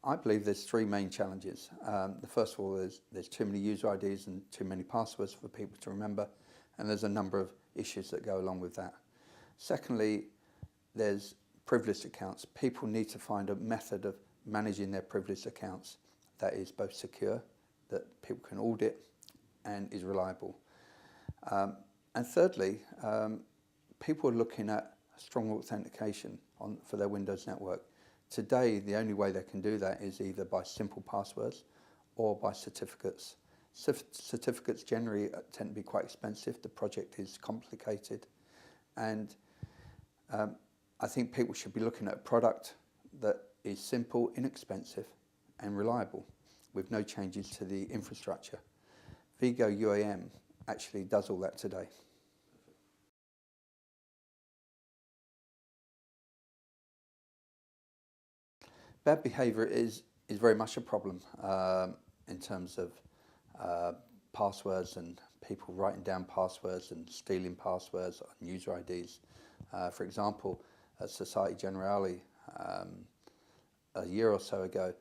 I believe there's three main challenges. The first of all is there's too many user IDs and too many passwords for people to remember, and there's a number of issues that go along with that. Secondly, there's privileged accounts. People need to find a method of managing their privileged accounts that is both secure, that people can audit, and is reliable. And thirdly, people are looking at strong authentication for their Windows network. Today, the only way they can do that is either by simple passwords or by certificates. Certificates generally tend to be quite expensive. The project is complicated. And I think people should be looking at a product that is simple, inexpensive, and reliable with no changes to the infrastructure. Vigo UAM actually does all that today. Bad behaviour is very much a problem in terms of passwords and people writing down passwords and stealing passwords and user IDs. For example, at Societe Generale a year or so ago,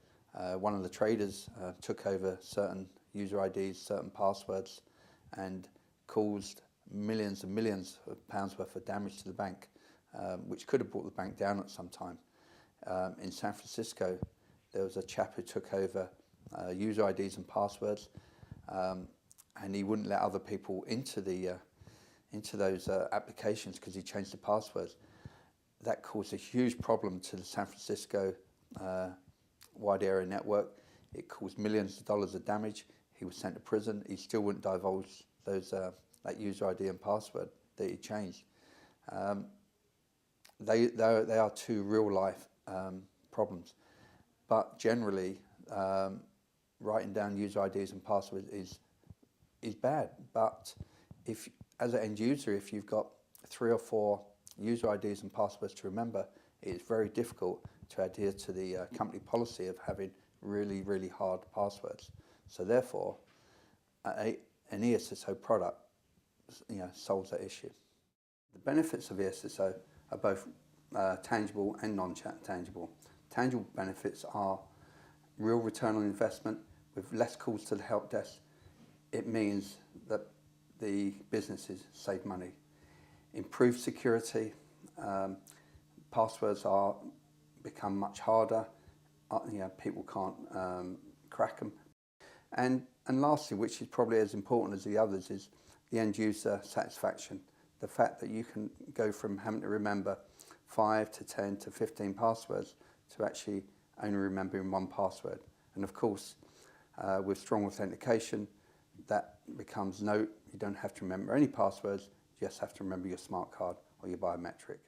one of the traders took over certain user IDs, certain passwords, and caused millions and millions of pounds worth of damage to the bank, which could have brought the bank down at some time. In San Francisco, there was a chap who took over user IDs and passwords, and he wouldn't let other people into those applications because he changed the passwords. That caused a huge problem to the San Francisco wide area network. It caused millions of dollars of damage. He was sent to prison. He still wouldn't divulge that user ID and password that he changed. They are two real life problems, but generally writing down user IDs and passwords is bad. But if, as an end user, if you've got 3 or 4 user IDs and passwords to remember, it's very difficult to adhere to the company policy of having really hard passwords. So therefore, an ESSO product, solves that issue. The benefits of ESSO are both tangible and non-tangible. Tangible benefits are real return on investment with less calls to the help desk. It means that the businesses save money. Improved security, passwords become much harder. People can't crack them. And lastly, which is probably as important as the others, is the end user satisfaction. The fact that you can go from having to remember 5 to 10 to 15 passwords to actually only remembering one password. And of course, with strong authentication, that becomes you don't have to remember any passwords, you just have to remember your smart card or your biometric.